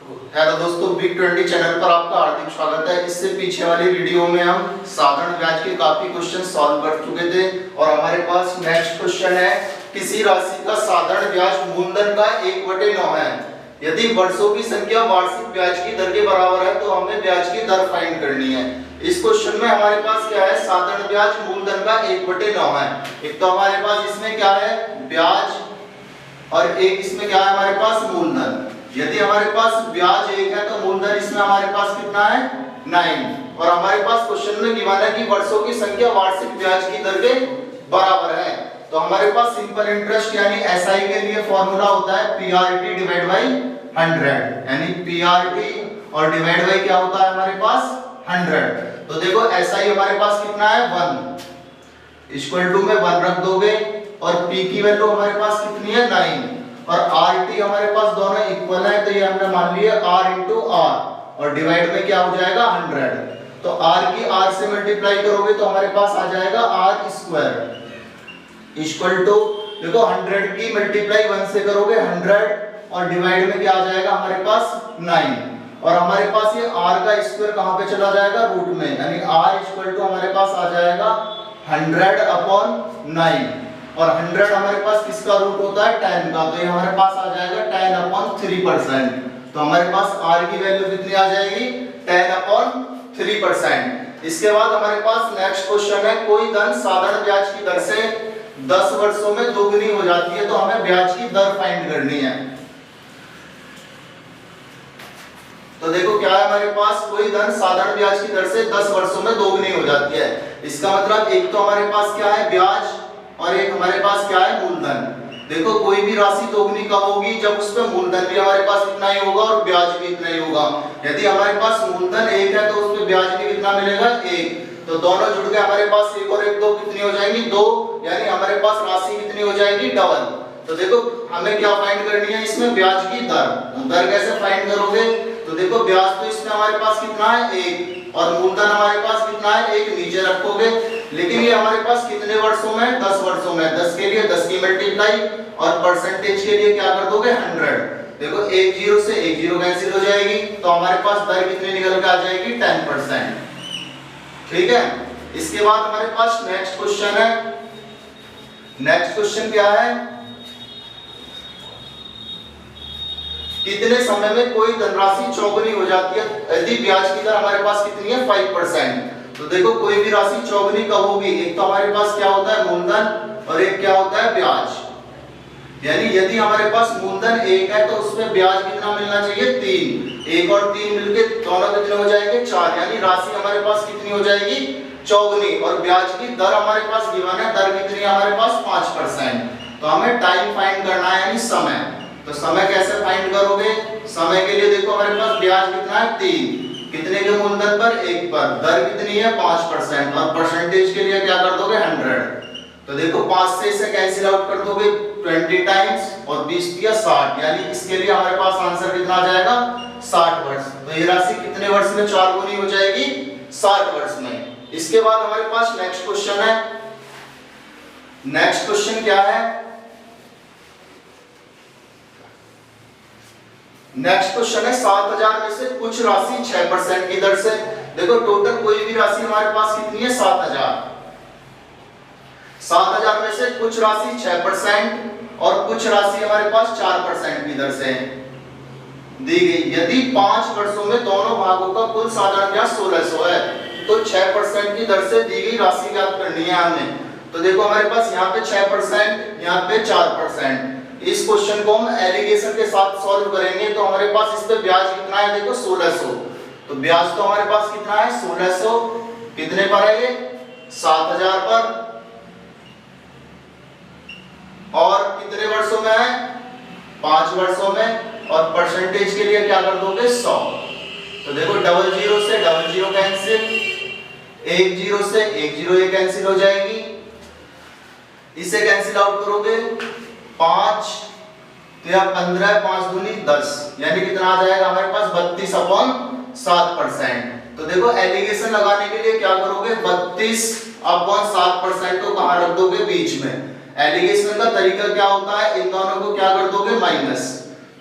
Hello दोस्तों, big 20 channel पर आपका हार्दिक स्वागत है। इससे पीछे वाली वीडियो में हम साधारण ब्याज के काफी क्वेश्चन सॉल्व कर चुके थे और हमारे पास नेक्स्ट क्वेश्चन है, किसी राशि का साधारण ब्याज मूलधन का 1/9 है। यदि वर्षों की संख्या वार्षिक ब्याज की दर के बराबर है तो हमें ब्याज की दर फाइंड करनी है। इस क्वेश्चन में हमारे पास क्या है, साधारण ब्याज मूलधन का 1/9 है। एक तो हमारे पास इसमें क्या है, ब्याज, और एक इसमें क्या है हमारे पास मूलधन। यदि हमारे पास ब्याज 1 है तो मूलधन इसमें हमारे पास कितना है, 9। और हमारे पास क्वेश्चन में गिवन है कि वर्षों की संख्या वार्षिक ब्याज की दर के बराबर है। तो हमारे पास सिंपल इंटरेस्ट यानी एसआई के लिए फॉर्मूला होता है पीआरटी डिवाइड बाय 100, यानी पीआरटी और डिवाइड बाय क्या होता है हमारे पास 100। तो देखो एसआई हमारे पास कितना है 1 इक्वल टू में 1 रख दोगे और पी की वैल्यू हमारे पास कितनी है 9 और आरटी हमारे पास दोनों इक्वल है तो ये हमने मान लिया r इंटू आर और डिवाइड में क्या हो जाएगा 100। तो r की r से मल्टीप्लाई करोगे तो हमारे पास आ जाएगा r स्क्वायर इक्वल टू, देखो 100 की मल्टीप्लाई 1 से करोगे 100 और डिवाइड में क्या आ जाएगा हमारे पास 9 और हमारे पास ये r का स्क्वायर कहां पे चला जाएगा, रूट में, यानी r इक्वल टू हमारे पास आ जाएगा 100/9 और 100 हमारे पास किसका रूट होता है 10 का, तो ये हमारे पास आ जाएगा 10/3%। तो हमारे पास r की वैल्यू कितनी आ जाएगी 10/3%। इसके बाद हमारे पास नेक्स्ट क्वेश्चन है, कोई धन साधारण ब्याज की दर से 10 वर्षों में दोगुनी हो जाती है तो हमें ब्याज की दर फाइंड करनी है। तो देखो क्या है हमारे पास, कोई धन साधारण ब्याज की दर से 10 वर्षों में दोगुनी हो जाती है। इसका मतलब एक तो हमारे पास क्या है ब्याज और एक हमारे पास क्या है मूलधन। देखो कोई भी राशि दोगुनी कब होगी, जब उसमें मूलधन भी हमारे पास इतना ही होगा और ब्याज भी इतना ही होगा। यदि हमारे पास मूलधन 1 है तो उसमें ब्याज भी कितना मिलेगा 1, तो दोनों जुड़ के हमारे पास 1 और 1 2 कितनी हो जाएंगी 2, यानी हमारे पास राशि कितनी हो जाएगी डबल। तो देखो हमें क्या फाइंड करनी है इसमें, ब्याज की दर। दर कैसे फाइंड करोगे, तो देखो ब्याज तो इसमें हमारे पास कितना है 1 और मूलधन हमारे पास कितना है 1, नीचे रखोगे। लेकिन ये हमारे पास कितने वर्षों में, 10 वर्षों में, 10 के लिए 10 की मल्टीप्लाई और परसेंटेज के लिए क्या कर दोगे 100। देखो 1 0 से 1 0 कैंसिल हो जाएगी तो हमारे पास दर कितनी निकल के आ जाएगी 10%। ठीक है। इसके बाद हमारे पास नेक्स्ट क्वेश्चन है। नेक्स्ट क्वेश्चन क्या है, कितने समय में कोई धनराशि चौगुनी हो जाती है यदि ब्याज की दर हमारे पास कितनी है 5%। तो देखो कोई भी राशि चौगुनी कब होगी, एक तो हमारे पास क्या होता है मूलधन और एक क्या होता है ब्याज। यानी यदि हमारे पास मूलधन 1 है तो उसमें ब्याज कितना मिलना चाहिए 3, 1 और 3 मिलके दोनों कितने हो जाएंगे 4, यानी राशि हमारे पास कितनी हो जाएगी चौगुनी। और ब्याज की दर हमारे पास गिवन है, दर कितनी है हमारे पास 5%। तो हमें टाइम फाइंड करना है यानी समय। तो समय कैसे फाइंड करोगे, समय के लिए देखो हमारे पास ब्याज कितना है 3, कितने के मूलधन पर 1 पर, दर कितनी है 5% और परसेंटेज के लिए क्या कर दोगे 100। तो देखो 5 से इसे कैंसिल आउट कर दोगे 20 टाइम्स और 20 दिया 60, यानी इसके लिए हमारे पास आंसर कितना आ जाएगा 60 वर्ष। तो ये राशि कितने वर्ष में 4 गुनी हो जाएगी 60 वर्ष में। इसके बाद हमारे पास नेक्स्ट क्वेश्चन है। नेक्स्ट क्वेश्चन क्या है, नेक्स्ट क्वेश्चन है 7000 में से कुछ राशि 6% की दर से। देखो टोटल कोई भी राशि हमारे पास कितनी है 7000 में से कुछ राशि 6% और कुछ राशि हमारे पास 4% की दर से दी गई। यदि 5 वर्षों में दोनों भागों का कुल साधारण ब्याज 1600 है तो 6% की दर से दी गई राशि ज्ञात करनी है हमें। तो देखो हमारे पास यहाँ पे 6%, यहाँ पे 4%। इस क्वेश्चन को हम एलिगेशन के साथ सॉल्व करेंगे तो हमारे पास इस पे ब्याज कितना है, देखो 1600। तो ब्याज तो हमारे पास कितना है 1600, कितने पर है ये 7000 पर, और कितने वर्षों में है 5 वर्षों में, और परसेंटेज के लिए क्या कर दोगे 100। तो देखो 00 से 00 कैंसिल, 10 से 10 ये कैंसिल हो जाएगी, इसे कैंसिल आउट करोगे 5 तो या 15, 5 दूनी 10, यानी कितना आ जाएगा हमारे पास 32/7%। तो देखो एलिगेशन लगाने के लिए क्या करोगे 32/7% को कहां रख दोगे बीच में। एलिगेशन का तरीका क्या होता है, इन दोनों को क्या कर दोगे माइनस।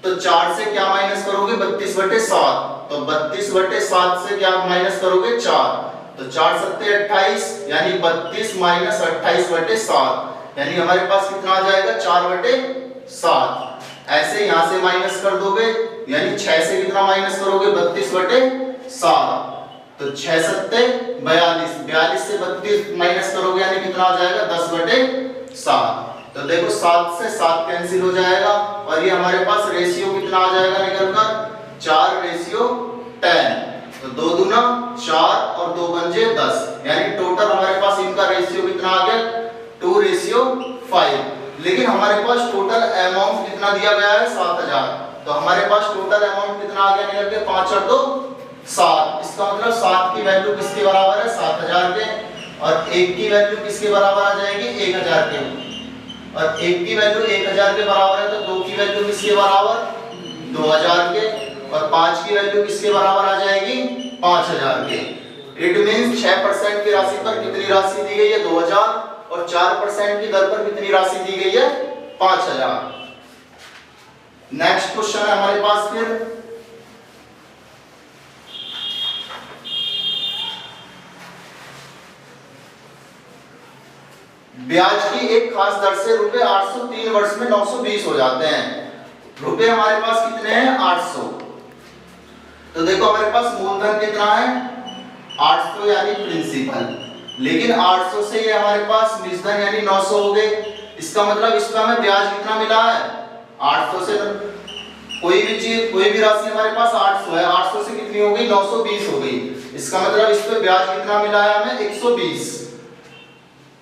तो 4 से क्या माइनस करोगे 32/7, तो 32/7 से क्या माइनस करोगे 4, तो 4 सत्ते 28 यानी 32 माइनस 28/7 यानी हमारे पास कितना आ जाएगा 4/7। ऐसे यहाँ से माइनस कर दोगे यानी 6 से कितना माइनस करोगे 32/7, तो 6 सत्ते 42, 42 से 32 माइनस करोगे यानी कितना आ जाएगा 10/7। तो देखो 7 से 7 कैंसिल हो जाएगा और ये हमारे पास रेशियो कितना आ जाएगा निकलकर 4:10। तो 2 दूना 4 और 2 पंजे 10 यानी टोटल हमारे पास इनका रेशियो कितना आ गया 2:5। लेकिन हमारे पास टोटल अमाउंट कितना दिया गया है 7000, तो हमारे पास टोटल अमाउंट कितना आ गया निकल के 5 और 2 7। इसका मतलब 7 की वैल्यू किसके बराबर है 7000 के, और 1 की वैल्यू किसके बराबर आ जाएगी 1000 के, और 1 की वैल्यू 1000 के बराबर है तो 2 की वैल्यू किसके बराबर 2000 के, और 5 की वैल्यू किसके बराबर आ जाएगी 5000 के। इट मींस 6% की राशि पर कितनी राशि दी गई है 2000 और 4% की दर पर कितनी राशि दी गई है 5000। नेक्स्ट क्वेश्चन है हमारे पास फिर ब्याज की एक खास दर से रुपए 800 3 वर्ष में 920 हो जाते हैं। रुपए हमारे पास कितने हैं 800, तो देखो हमारे पास मूलधन कितना है 800 यानी प्रिंसिपल, लेकिन 800 से ये हमारे पास निजधन यानी 900 हो गए। इसका मतलब इसमें हमें ब्याज कितना मिला है 800 से, कोई भी चीज कोई भी राशि हमारे पास 800 है, 800 से कितनी हो गई 920 हो गई। इसका मतलब इस पे ब्याज कितना मिला है हमें 120,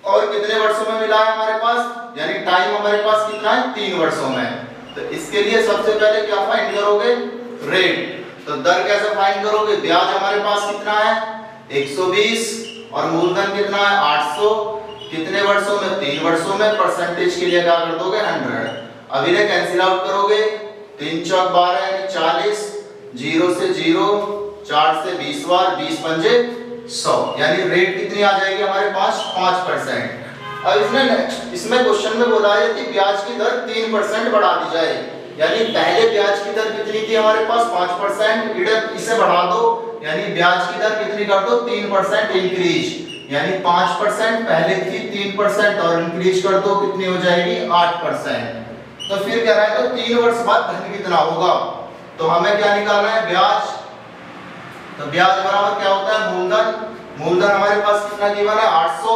और कितने वर्षों में मिला है हमारे पास, यानी टाइम हमारे पास कितना है 3 वर्षों में। तो इसके लिए सबसे पहले क्या फाइंड करोगे रेट, तो दर कैसे फाइंड करोगे, ब्याज हमारे पास कितना है 120 और मूलधन कितना है 800, कितने वर्षों में 3 वर्षों में, परसेंटेज के लिए क्या कर दोगे 100। अब इन्हें कैंसिल आउट करोगे 3 चौक 12 यानी 40, 0 से 0, 4 से 20 बार, 20 पंजे 100 यानी रेट कितनी आ जाएगी हमारे पास 5%। अब इसमें क्वेश्चन में बोला है कि ब्याज की दर 3% बढ़ा दी जाए, यानी पहले ब्याज की दर कितनी थी हमारे पास 5%, इसे बढ़ा दो यानी ब्याज की दर कितनी कर दो 3% इंक्रीज, यानी 5% पहले थी 3% और इंक्रीज कर दो कितनी हो जाएगी 8%। तो फिर कह रहा है तो 3 वर्ष बाद धन कितना होगा, तो हमें क्या निकालना है ब्याज, तो ब्याज बराबर क्या होता है मूलधन, मूलधन हमारे पास कितना गिवन है 800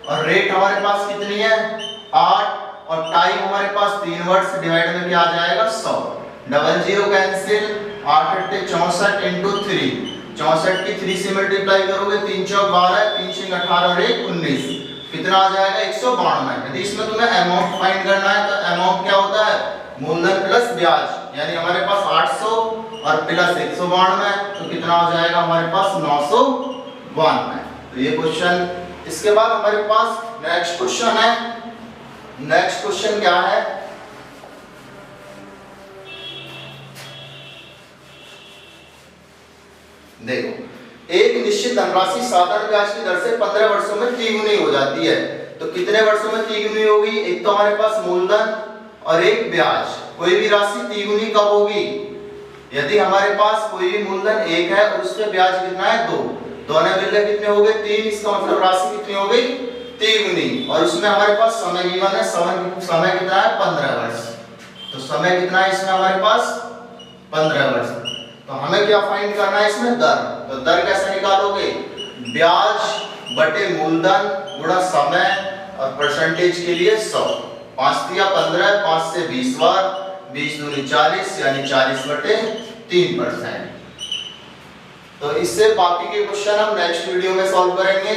और रेट हमारे पास कितनी है 8 और टाइम हमारे पास 3 वर्ष, डिवाइड में क्या आ जाएगा 100, 00 कैंसिल, 8 8 64 इनटू 3, 64 की 3 से मल्टीप्लाई करोगे 3 चौक 12, 3 6 18 और 1 19, कितना आ जाएगा 192। यदि इसमें तुम्हें अमाउंट फाइंड करना है तो अमाउंट क्या होता है मूलधन प्लस ब्याज, यानी हमारे पास 800 और प्लस 192, तो कितना हो जाएगा हमारे पास 992। तो ये क्वेश्चन, इसके बाद हमारे पास नेक्स्ट क्वेश्चन है। नेक्स्ट क्वेश्चन क्या है, देखो एक निश्चित धनराशि साधारण ब्याज की दर से 15 वर्षों में 3 गुनी हो जाती है, तो कितने वर्षों में 3 गुनी होगी, एक तो हमारे पास मूलधन और एक ब्याज, कोई भी राशि 3 गुनी कब होगी, यदि हमारे पास कोई भी मूलधन 1 है और उसपे ब्याज कितना है 2, दोनों मिलकर कितने हो गए 3, इसका मतलब राशि कितनी हो गई 3 गुनी, और उसमें हमारे पास समय गिवन है, समय कितना है 15 वर्ष, तो समय कितना है इसमें हमारे पास 15 वर्ष। तो हमें क्या फाइंड करना है इसमें दर, तो दर कैसे निकालोगे, ब्याज बटे मूलधन गुणा समय और परसेंटेज के लिए 100, 5 दिया 15, 5 से 20 बार, 20 दूनी 40 यानी 40 बटे 3%। तो इससे बाकी के क्वेश्चन हम नेक्स्ट वीडियो में सॉल्व करेंगे।